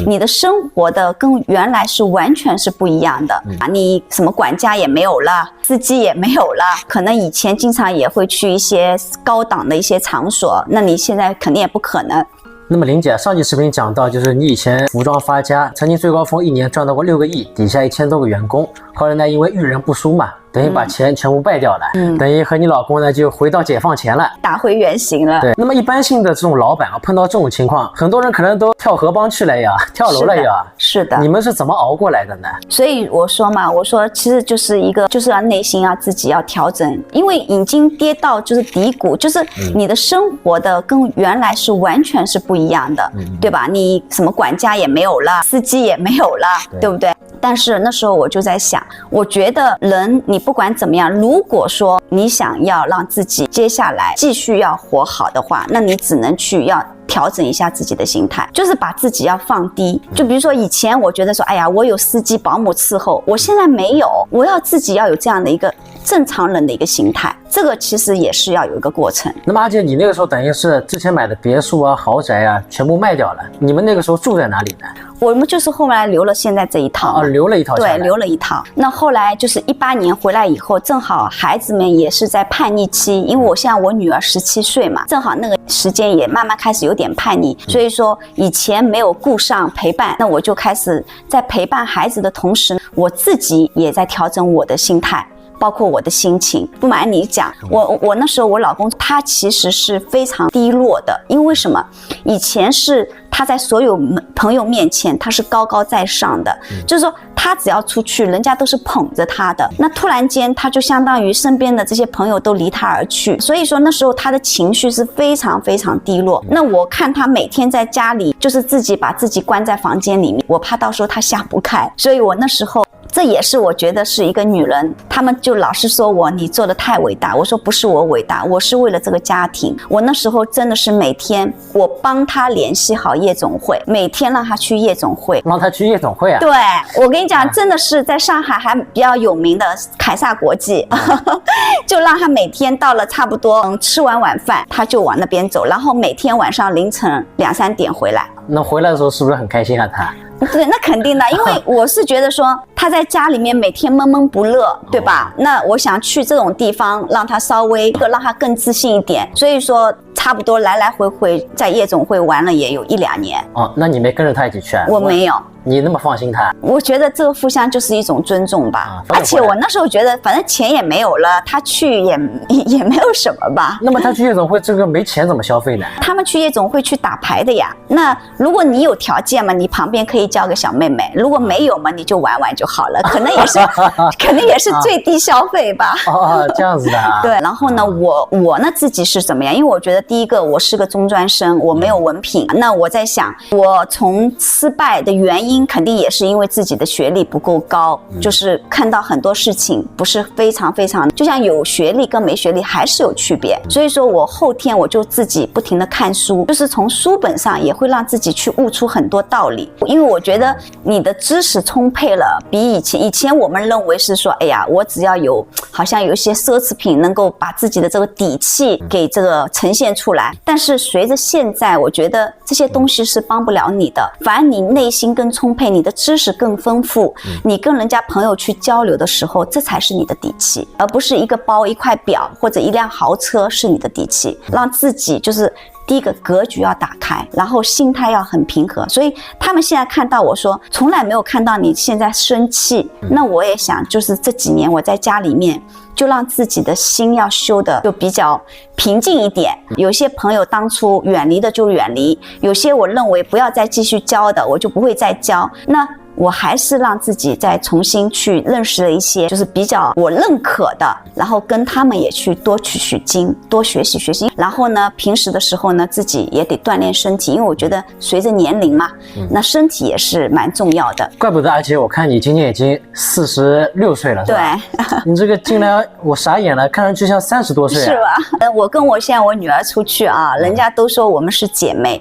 你的生活的跟原来是完全是不一样的。你什么管家也没有了，司机也没有了，可能以前经常也会去一些高档的一些场所，那你现在肯定也不可能。那么林姐，上期视频讲到，就是你以前服装发家，曾经最高峰一年赚到过6个亿，底下1000多个员工。后来呢，因为遇人不淑嘛，等于把钱全部败掉了，等于和你老公呢就回到解放前了，打回原形了。对，那么一般性的这种老板啊，碰到这种情况，很多人可能都跳河帮去了呀，跳楼了呀。是的，你们是怎么熬过来的呢？所以我说嘛，我说其实就是就是要内心要自己要调整，因为已经跌到就是低谷，就是你的生活的跟原来是完全是不一样的，对吧？你什么管家也没有了，司机也没有了，对不对？但是那时候我就在想，我觉得人你不管怎么样，如果说你想要让自己接下来继续要活好的话，那你只能去要调整一下自己的心态，就是把自己要放低。就比如说以前我觉得说，哎呀，我有司机保姆伺候，我现在没有，我要自己要有这样的一个正常人的一个心态，这个其实也是要有一个过程。那么阿姐，你那个时候等于是之前买的别墅啊、豪宅啊，全部卖掉了，你们那个时候住在哪里呢？我们就是后来留了现在这一套，留了一套下来，对，留了一套。那后来就是18年回来以后，正好孩子们也是在叛逆期，因为我现在我女儿17岁嘛，正好那个时间也慢慢开始有点叛逆，所以说以前没有顾上陪伴，那我就开始在陪伴孩子的同时，我自己也在调整我的心态。包括我的心情，不瞒你讲，我那时候我老公他其实是非常低落的，因为什么？以前是他在所有朋友面前他是高高在上的，就是说他只要出去，人家都是捧着他的。那突然间他就相当于身边的这些朋友都离他而去，所以说那时候他的情绪是非常非常低落。那我看他每天在家里就是自己把自己关在房间里面，我怕到时候他想不开，所以我那时候。这也是我觉得是一个女人，他们就老是说我你做得太伟大，我说不是我伟大，我是为了这个家庭。我那时候真的是每天我帮他联系好夜总会，每天让他去夜总会，让他去夜总会啊？对，我跟你讲，真的是在上海还比较有名的凯撒国际，就让他每天到了差不多吃完晚饭，他就往那边走，然后每天晚上凌晨2、3点回来。那回来的时候是不是很开心啊？他？对，那肯定的，因为我是觉得说他在家里面每天闷闷不乐，对吧？那我想去这种地方，让他稍微让他更自信一点。所以说，差不多来来回回在夜总会玩了也有1、2年。哦，那你没跟着他一起去啊？我没有。你那么放心他？我觉得这个互相就是一种尊重吧。而且我那时候觉得，反正钱也没有了，他去也没有什么吧。那么他去夜总会，这个没钱怎么消费呢？他们去夜总会去打牌的呀。那如果你有条件嘛，你旁边可以叫个小妹妹；如果没有嘛，你就玩玩就好了。可能也是最低消费吧。哦，这样子的啊。对，然后呢，我呢自己是怎么样？因为我觉得第一个，我是个中专生，我没有文凭。那我在想，我从失败的原因。肯定也是因为自己的学历不够高，就是看到很多事情不是非常，就像有学历跟没学历还是有区别。所以说我后天我就自己不停地看书，就是从书本上也会让自己去悟出很多道理。因为我觉得你的知识充沛了，比以前我们认为是说，哎呀，我只要好像有一些奢侈品能够把自己的这个底气给这个呈现出来。但是随着现在，我觉得这些东西是帮不了你的，反而你内心更充沛，你的知识更丰富，你跟人家朋友去交流的时候，这才是你的底气，而不是一个包、一块表或者一辆豪车是你的底气。让自己就是第一个格局要打开，然后心态要很平和。所以他们现在看到我说从来没有看到你现在生气，那我也想就是这几年我在家里面就让自己的心要修的就比较平静一点。有些朋友当初远离的就远离，有些我认为不要再继续交的，我就不会再交。那我还是让自己再重新去认识了一些就是比较我认可的，然后跟他们也去多取经，多学习。然后呢，平时的时候呢，自己也得锻炼身体，因为我觉得随着年龄嘛，那身体也是蛮重要的。怪不得阿姐，我看你今年已经46岁了，是吧？对，你这个进来我傻眼了，看上去像30多岁，是吧？我跟我现在我女儿出去啊，人家都说我们是姐妹。